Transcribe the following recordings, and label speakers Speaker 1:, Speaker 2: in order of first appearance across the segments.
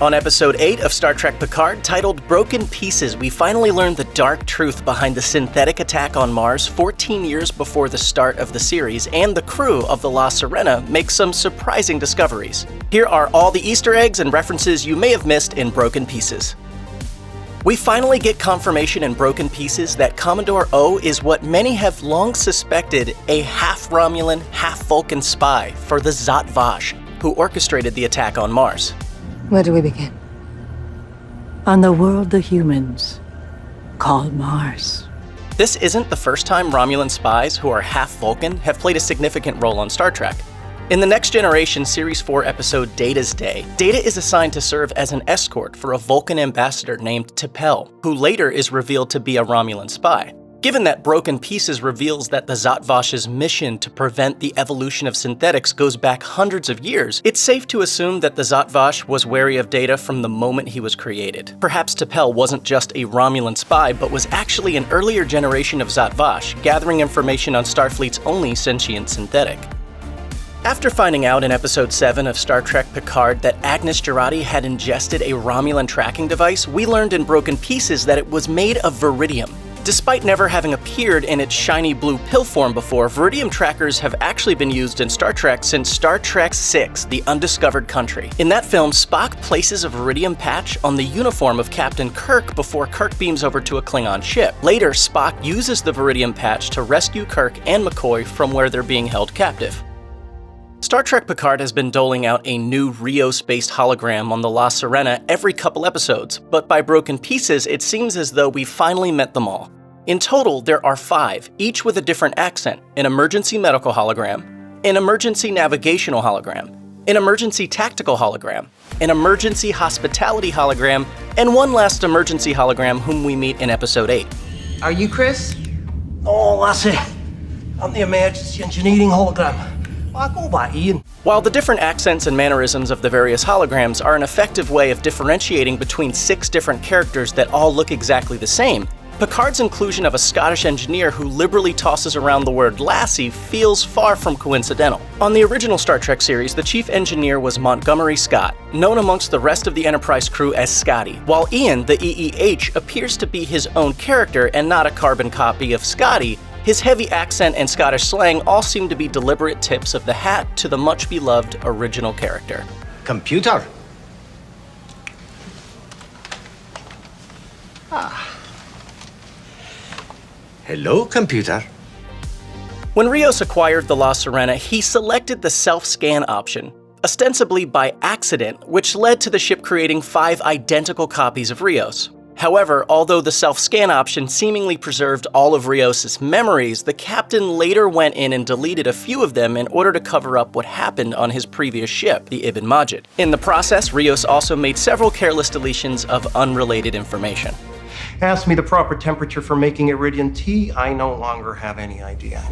Speaker 1: On Episode 8 of Star Trek Picard, titled Broken Pieces, we finally learn the dark truth behind the synthetic attack on Mars 14 years before the start of the series, and the crew of the La Sirena makes some surprising discoveries. Here are all the Easter eggs and references you may have missed in Broken Pieces. We finally get confirmation in Broken Pieces that Commodore O is what many have long suspected, a half-Romulan, half-Vulcan spy for the Zhat Vash, who orchestrated the attack on Mars.
Speaker 2: Where do we begin? On the world the humans call Mars.
Speaker 1: This isn't the first time Romulan spies who are half Vulcan have played a significant role on Star Trek. In the Next Generation Series 4 episode Data's Day, Data is assigned to serve as an escort for a Vulcan ambassador named T'Pel, who later is revealed to be a Romulan spy. Given that Broken Pieces reveals that the Zhat Vash's mission to prevent the evolution of synthetics goes back hundreds of years, it's safe to assume that the Zhat Vash was wary of Data from the moment he was created. Perhaps T'Pel wasn't just a Romulan spy, but was actually an earlier generation of Zhat Vash, gathering information on Starfleet's only sentient synthetic. After finding out in Episode 7 of Star Trek Picard that Agnes Jurati had ingested a Romulan tracking device, we learned in Broken Pieces that it was made of Viridium. Despite never having appeared in its shiny blue pill form before, Viridium trackers have actually been used in Star Trek since Star Trek VI, The Undiscovered Country. In that film, Spock places a Viridium patch on the uniform of Captain Kirk before Kirk beams over to a Klingon ship. Later, Spock uses the Viridium patch to rescue Kirk and McCoy from where they're being held captive. Star Trek Picard has been doling out a new Rios-based hologram on the La Sirena every couple episodes, but by Broken Pieces, it seems as though we've finally met them all. In total, there are 5, each with a different accent: an emergency medical hologram, an emergency navigational hologram, an emergency tactical hologram, an emergency hospitality hologram, and one last emergency hologram whom we meet in Episode 8.
Speaker 3: Are you Chris?
Speaker 4: Oh, lassie. I'm the emergency engineering hologram. I go by Ian.
Speaker 1: While the different accents and mannerisms of the various holograms are an effective way of differentiating between 6 different characters that all look exactly the same, Picard's inclusion of a Scottish engineer who liberally tosses around the word lassie feels far from coincidental. On the original Star Trek series, the chief engineer was Montgomery Scott, known amongst the rest of the Enterprise crew as Scotty, while Ian, the EEH, appears to be his own character and not a carbon copy of Scotty. His heavy accent and Scottish slang all seem to be deliberate tips of the hat to the much-beloved original character.
Speaker 5: Computer. Hello, computer.
Speaker 1: When Rios acquired the La Sirena, he selected the self-scan option, ostensibly by accident, which led to the ship creating 5 identical copies of Rios. However, although the self-scan option seemingly preserved all of Rios' memories, the captain later went in and deleted a few of them in order to cover up what happened on his previous ship, the Ibn Majid. In the process, Rios also made several careless deletions of unrelated information.
Speaker 4: Ask me the proper temperature for making Iridian tea, I no longer have any idea.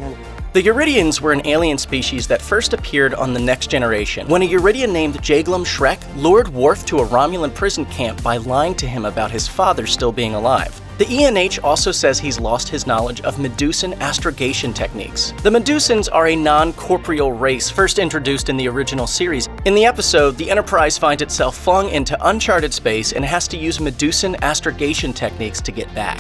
Speaker 1: The Uridians were an alien species that first appeared on the Next Generation, when a Uridian named Jaglum Shrek lured Worf to a Romulan prison camp by lying to him about his father still being alive. The ENH also says he's lost his knowledge of Medusan astrogation techniques. The Medusans are a non-corporeal race first introduced in the original series. In the episode, the Enterprise finds itself flung into uncharted space and has to use Medusan astrogation techniques to get back.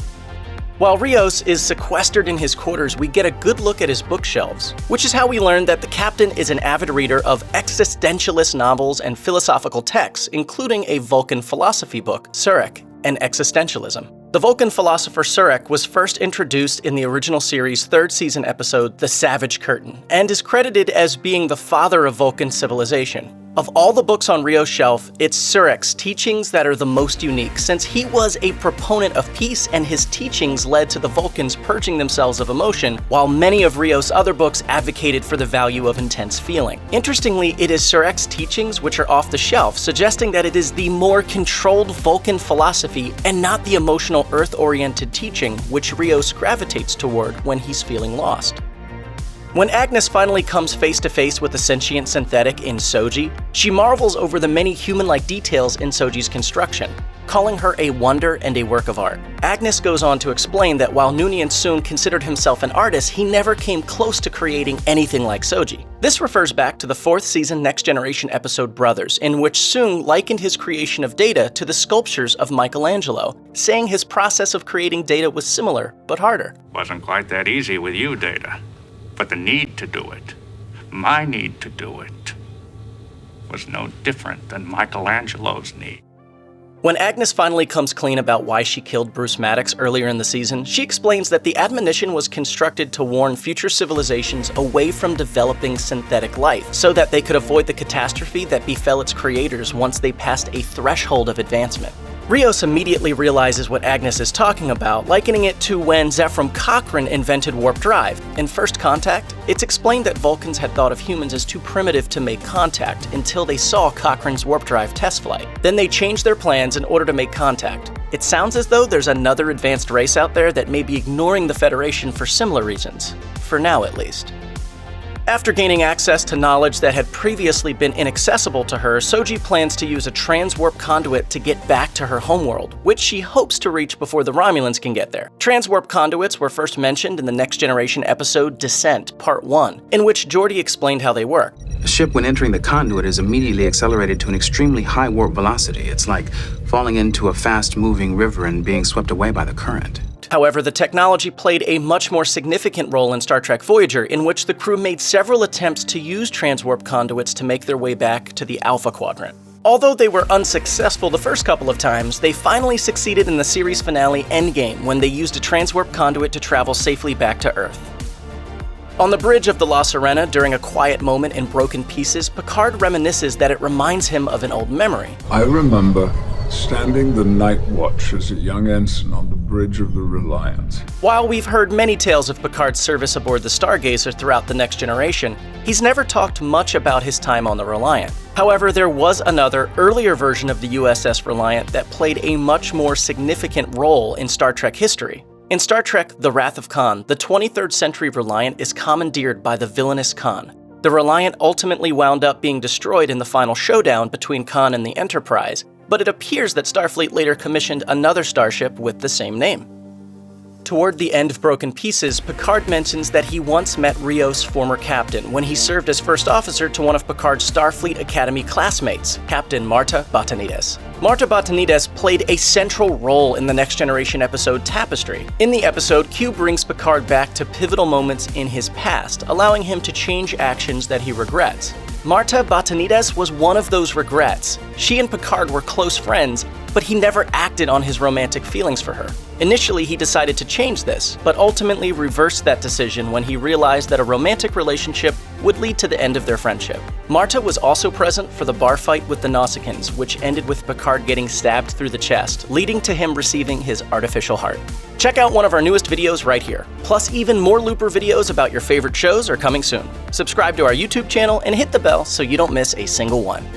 Speaker 1: While Rios is sequestered in his quarters, we get a good look at his bookshelves, which is how we learn that the captain is an avid reader of existentialist novels and philosophical texts, including a Vulcan philosophy book, Surak, and Existentialism. The Vulcan philosopher Surak was first introduced in the original series' 3rd season episode, The Savage Curtain, and is credited as being the father of Vulcan civilization. Of all the books on Rios' shelf, it's Surak's teachings that are the most unique, since he was a proponent of peace and his teachings led to the Vulcans purging themselves of emotion, while many of Rios' other books advocated for the value of intense feeling. Interestingly, it is Surak's teachings which are off the shelf, suggesting that it is the more controlled Vulcan philosophy and not the emotional Earth-oriented teaching which Rios gravitates toward when he's feeling lost. When Agnes finally comes face to face with a sentient synthetic in Soji, she marvels over the many human-like details in Soji's construction. calling her a wonder and a work of art. Agnes goes on to explain that while Noonien Soong considered himself an artist, he never came close to creating anything like Soji. This refers back to the 4th season Next Generation episode Brothers, in which Soong likened his creation of Data to the sculptures of Michelangelo, saying his process of creating Data was similar, but harder.
Speaker 3: Wasn't quite that easy with you, Data. But the need to do it, my need to do it, was no different than Michelangelo's need.
Speaker 1: When Agnes finally comes clean about why she killed Bruce Maddox earlier in the season, she explains that the admonition was constructed to warn future civilizations away from developing synthetic life, so that they could avoid the catastrophe that befell its creators once they passed a threshold of advancement. Rios immediately realizes what Agnes is talking about, likening it to when Zefram Cochrane invented warp drive. In First Contact, it's explained that Vulcans had thought of humans as too primitive to make contact until they saw Cochrane's warp drive test flight. Then they changed their plans in order to make contact. It sounds as though there's another advanced race out there that may be ignoring the Federation for similar reasons. For now, at least. After gaining access to knowledge that had previously been inaccessible to her, Soji plans to use a transwarp conduit to get back to her homeworld, which she hopes to reach before the Romulans can get there. Transwarp conduits were first mentioned in the Next Generation episode Descent, Part 1, in which Geordi explained how they work.
Speaker 6: A ship, when entering the conduit, is immediately accelerated to an extremely high warp velocity. It's like falling into a fast-moving river and being swept away by the current.
Speaker 1: However, the technology played a much more significant role in Star Trek Voyager, in which the crew made several attempts to use transwarp conduits to make their way back to the Alpha Quadrant. Although they were unsuccessful the first couple of times, they finally succeeded in the series finale Endgame, when they used a transwarp conduit to travel safely back to Earth. On the bridge of the La Sirena, during a quiet moment in Broken Pieces, Picard reminisces that it reminds him of an old memory.
Speaker 7: I remember standing the night watch as a young ensign on the bridge of the Reliant.
Speaker 1: While we've heard many tales of Picard's service aboard the Stargazer throughout the Next Generation, he's never talked much about his time on the Reliant. However, there was another, earlier version of the USS Reliant that played a much more significant role in Star Trek history. In Star Trek The Wrath of Khan, the 23rd century Reliant is commandeered by the villainous Khan. The Reliant ultimately wound up being destroyed in the final showdown between Khan and the Enterprise, but it appears that Starfleet later commissioned another starship with the same name. Toward the end of Broken Pieces, Picard mentions that he once met Rios' former captain when he served as first officer to one of Picard's Starfleet Academy classmates, Captain Marta Batanides. Marta Batanides played a central role in the Next Generation episode Tapestry. In the episode, Q brings Picard back to pivotal moments in his past, allowing him to change actions that he regrets. Marta Batanides was one of those regrets. She and Picard were close friends, but he never acted on his romantic feelings for her. Initially, he decided to change this, but ultimately reversed that decision when he realized that a romantic relationship would lead to the end of their friendship. Marta was also present for the bar fight with the Nausicaans, which ended with Picard getting stabbed through the chest, leading to him receiving his artificial heart. Check out one of our newest videos right here. Plus, even more Looper videos about your favorite shows are coming soon. Subscribe to our YouTube channel and hit the bell so you don't miss a single one.